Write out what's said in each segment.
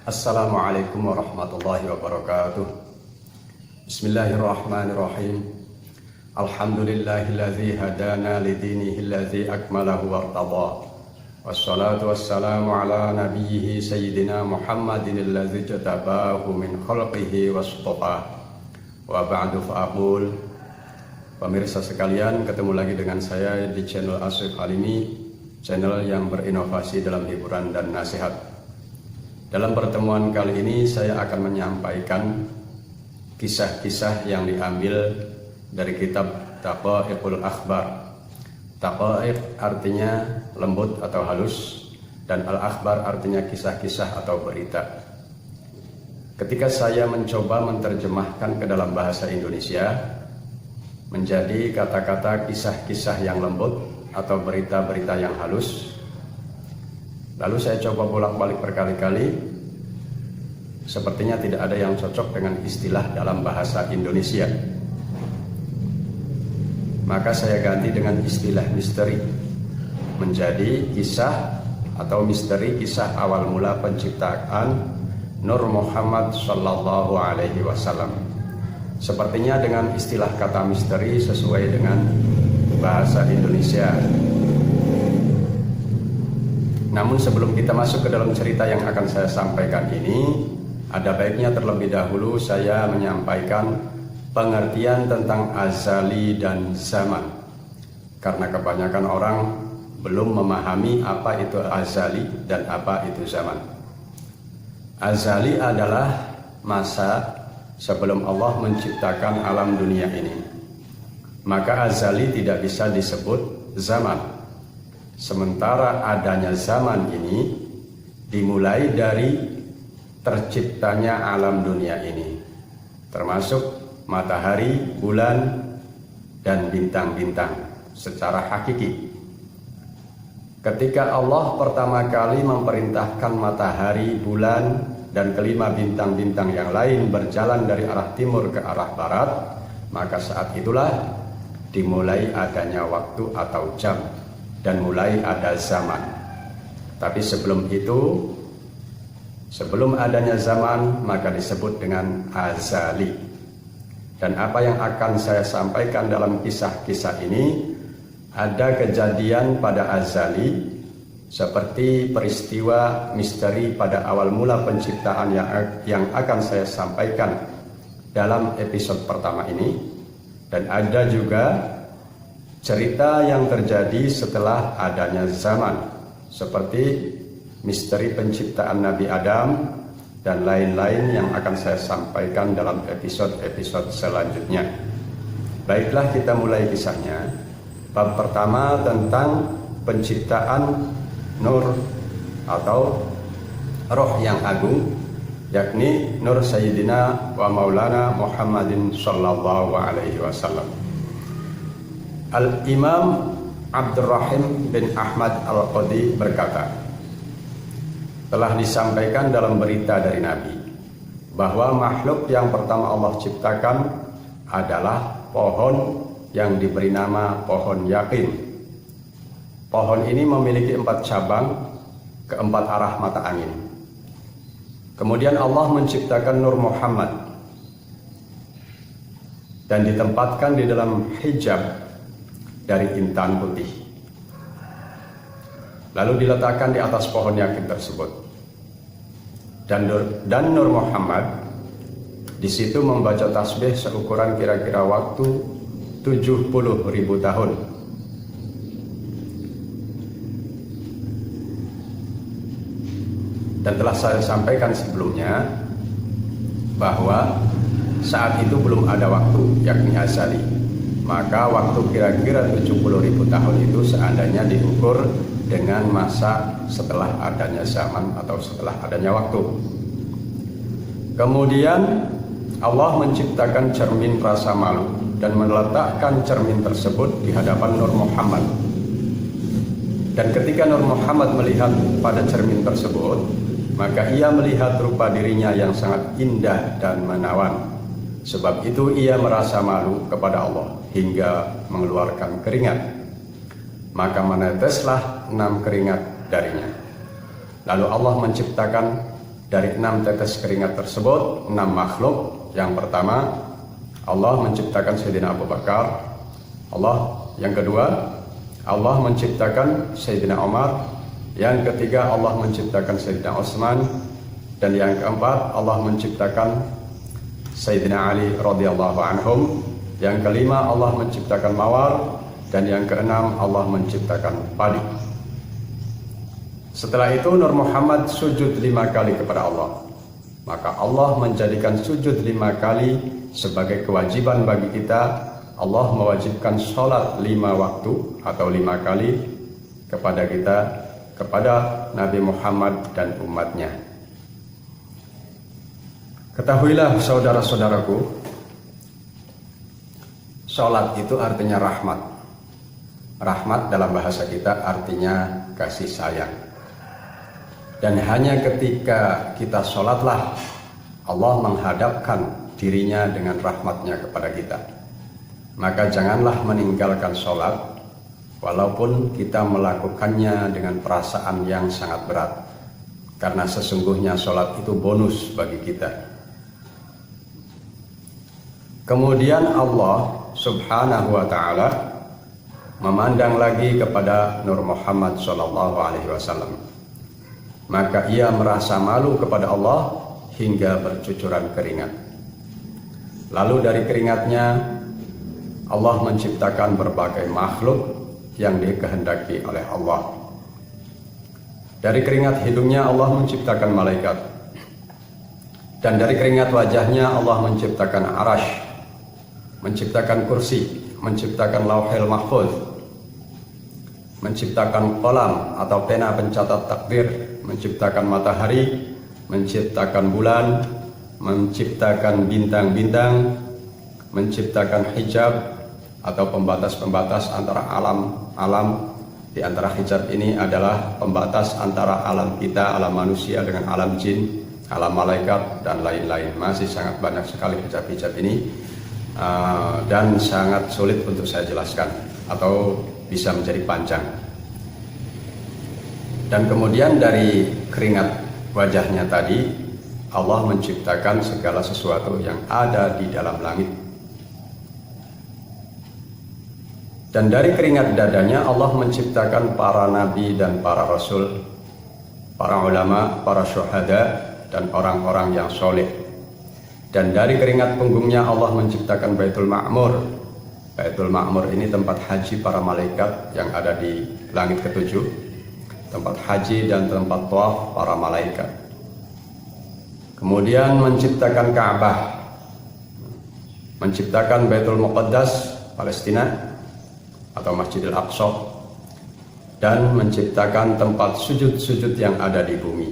Assalamualaikum warahmatullahi wabarakatuh. Bismillahirrahmanirrahim. Alhamdulillahilladzi hadana lidinihi alladzi akmalahu wartada. Wassalatu wassalamu ala nabiyhi sayyidina Muhammadin alladzi jatabahu min khalqihi wastofa. Wa ba'du fa'aqul. Pemirsa sekalian, ketemu lagi dengan saya di channel Asif Halimi, channel yang berinovasi dalam hiburan dan nasihat. Dalam pertemuan kali ini saya akan menyampaikan kisah-kisah yang diambil dari kitab Taqaiqul Akhbar. Taqaiq artinya lembut atau halus, dan al-akhbar artinya kisah-kisah atau berita. Ketika saya mencoba menerjemahkan ke dalam bahasa Indonesia menjadi kata-kata kisah-kisah yang lembut atau berita-berita yang halus, lalu saya coba bolak-balik berkali-kali, sepertinya tidak ada yang cocok dengan istilah dalam bahasa Indonesia. Maka saya ganti dengan istilah misteri, menjadi kisah atau misteri kisah awal mula penciptaan Nur Muhammad Sallallahu Alaihi Wasallam. Sepertinya dengan istilah kata misteri sesuai dengan bahasa Indonesia. Namun sebelum kita masuk ke dalam cerita yang akan saya sampaikan ini, ada baiknya terlebih dahulu saya menyampaikan pengertian tentang azali dan zaman. Karena kebanyakan orang belum memahami apa itu azali dan apa itu zaman. Azali adalah masa sebelum Allah menciptakan alam dunia ini. Maka azali tidak bisa disebut zaman. Sementara adanya zaman ini dimulai dari terciptanya alam dunia ini, termasuk matahari, bulan, dan bintang-bintang secara hakiki. Ketika Allah pertama kali memerintahkan matahari, bulan, dan kelima bintang-bintang yang lain berjalan dari arah timur ke arah barat, maka saat itulah dimulai adanya waktu atau jam, dan mulai ada zaman. Tapi sebelum itu, sebelum adanya zaman, maka disebut dengan azali. Dan apa yang akan saya sampaikan dalam kisah-kisah ini, ada kejadian pada azali, seperti peristiwa misteri pada awal mula penciptaan yang akan saya sampaikan dalam episode pertama ini. Dan ada juga cerita yang terjadi setelah adanya zaman, seperti misteri penciptaan Nabi Adam dan lain-lain yang akan saya sampaikan dalam episode-episode selanjutnya. Baiklah, kita mulai kisahnya. Bab pertama tentang penciptaan Nur atau roh yang agung, yakni Nur Sayyidina wa Maulana Muhammadin Sallallahu Alaihi Wasallam. Al-Imam Abdurrahim bin Ahmad Al-Qadi berkata, telah disampaikan dalam berita dari Nabi bahwa makhluk yang pertama Allah ciptakan adalah pohon yang diberi nama pohon yakin. Pohon ini memiliki 4 cabang ke 4 arah mata angin. Kemudian Allah menciptakan Nur Muhammad dan ditempatkan di dalam hijab dari intan putih, lalu diletakkan di atas pohon yakin tersebut. Dan Nur Muhammad di situ membaca tasbih seukuran kira-kira waktu 70.000 tahun. Dan telah saya sampaikan sebelumnya bahwa saat itu belum ada waktu, yakni azali. Maka waktu kira-kira 70.000 tahun itu seandainya diukur dengan masa setelah adanya zaman atau setelah adanya waktu. Kemudian Allah menciptakan cermin rasa malu dan meletakkan cermin tersebut di hadapan Nur Muhammad. Dan ketika Nur Muhammad melihat pada cermin tersebut, maka ia melihat rupa dirinya yang sangat indah dan menawan. Sebab itu ia merasa malu kepada Allah hingga mengeluarkan keringat. Maka meneteslah 6 keringat darinya. Lalu Allah menciptakan dari 6 tetes keringat tersebut 6 makhluk. Yang pertama, Allah menciptakan Sayyidina Abu Bakar. Yang kedua, Allah menciptakan Sayyidina Umar. Yang ketiga, Allah menciptakan Sayyidina Utsman. Dan yang keempat, Allah menciptakan Sayyidina Ali radhiyallahu anhum. Yang kelima, Allah menciptakan mawar. Dan yang keenam, Allah menciptakan padi. Setelah itu Nur Muhammad sujud 5 kali kepada Allah. Maka Allah menjadikan sujud 5 kali sebagai kewajiban bagi kita. Allah mewajibkan sholat 5 waktu atau 5 kali kepada kita, kepada Nabi Muhammad dan umatnya. Ketahuilah saudara-saudaraku, sholat itu artinya rahmat. Rahmat dalam bahasa kita artinya kasih sayang. Dan hanya ketika kita sholatlah Allah menghadapkan dirinya dengan rahmatnya kepada kita. Maka janganlah meninggalkan sholat walaupun kita melakukannya dengan perasaan yang sangat berat. Karena sesungguhnya sholat itu bonus bagi kita. Kemudian Allah subhanahu wa ta'ala memandang lagi kepada Nur Muhammad sallallahu alaihi wasallam. Maka ia merasa malu kepada Allah hingga bercucuran keringat. Lalu dari keringatnya Allah menciptakan berbagai makhluk yang dikehendaki oleh Allah. Dari keringat hidungnya Allah menciptakan malaikat. Dan dari keringat wajahnya Allah menciptakan arash, menciptakan kursi, menciptakan lauhil mahfuz, menciptakan kolam atau pena pencatat takdir, menciptakan matahari, menciptakan bulan, menciptakan bintang-bintang, menciptakan hijab atau pembatas-pembatas antara alam. Di antara hijab ini adalah pembatas antara alam kita, alam manusia dengan alam jin, alam malaikat dan lain-lain. Masih sangat banyak sekali hijab-hijab ini dan sangat sulit untuk saya jelaskan atau bisa menjadi panjang. Dan kemudian dari keringat wajahnya tadi Allah menciptakan segala sesuatu yang ada di dalam langit. Dan dari keringat dadanya Allah menciptakan para nabi dan para rasul, para ulama, para syuhada dan orang-orang yang soleh. Dan dari keringat punggungnya Allah menciptakan Baitul Ma'mur. Baitul Ma'mur ini tempat haji para malaikat yang ada di langit ketujuh, tempat haji dan tempat tawaf para malaikat. Kemudian menciptakan Ka'bah, menciptakan Baitul Muqaddas Palestina atau Masjidil Aqsa, dan menciptakan tempat sujud-sujud yang ada di bumi.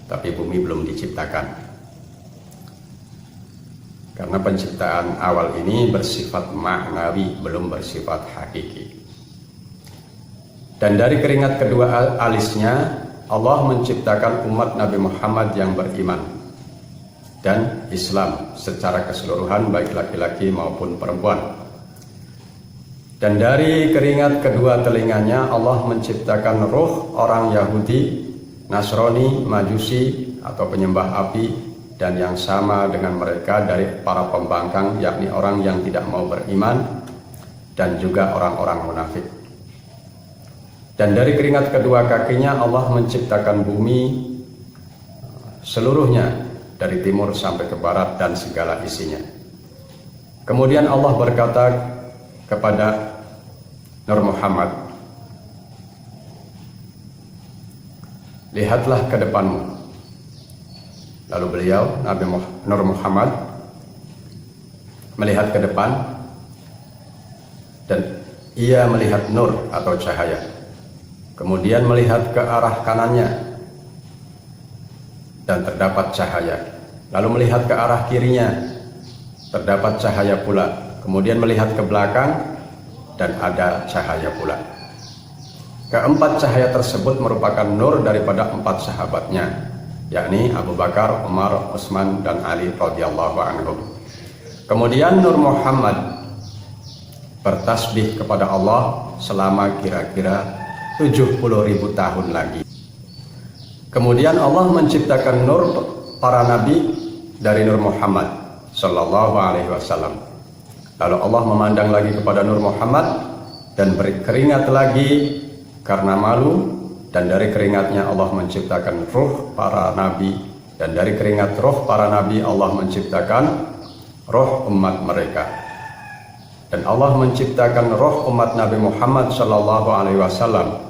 Tapi bumi belum diciptakan. Karena penciptaan awal ini bersifat maknawi, belum bersifat hakiki. Dan dari keringat kedua alisnya Allah menciptakan umat Nabi Muhammad yang beriman dan Islam secara keseluruhan, baik laki-laki maupun perempuan. Dan dari keringat kedua telinganya Allah menciptakan roh orang Yahudi, Nasrani, Majusi atau penyembah api, dan yang sama dengan mereka dari para pembangkang, yakni orang yang tidak mau beriman dan juga orang-orang munafik. Dan dari keringat kedua kakinya Allah menciptakan bumi seluruhnya dari timur sampai ke barat dan segala isinya. Kemudian Allah berkata kepada Nur Muhammad, lihatlah ke depanmu. Lalu beliau, Nabi Nur Muhammad, melihat ke depan dan ia melihat nur atau cahaya. Kemudian melihat ke arah kanannya dan terdapat cahaya. Lalu melihat ke arah kirinya, terdapat cahaya pula. Kemudian melihat ke belakang dan ada cahaya pula. Keempat cahaya tersebut merupakan nur daripada 4 sahabatnya, yakni Abu Bakar, Umar, Utsman dan Ali radhiyallahu anhum. Kemudian Nur Muhammad bertasbih kepada Allah selama kira-kira 70.000 tahun lagi. Kemudian Allah menciptakan nur para nabi dari Nur Muhammad sallallahu alaihi wasallam. Lalu Allah memandang lagi kepada Nur Muhammad dan berkeringat lagi karena malu, dan dari keringatnya Allah menciptakan ruh para nabi, dan dari keringat ruh para nabi Allah menciptakan roh umat mereka. Dan Allah menciptakan roh umat Nabi Muhammad sallallahu alaihi wasallam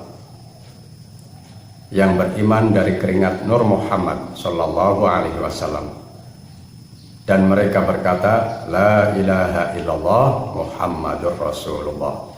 yang beriman dari keringat Nur Muhammad sallallahu alaihi wasallam. Dan mereka berkata, la ilaha illallah Muhammadur Rasulullah.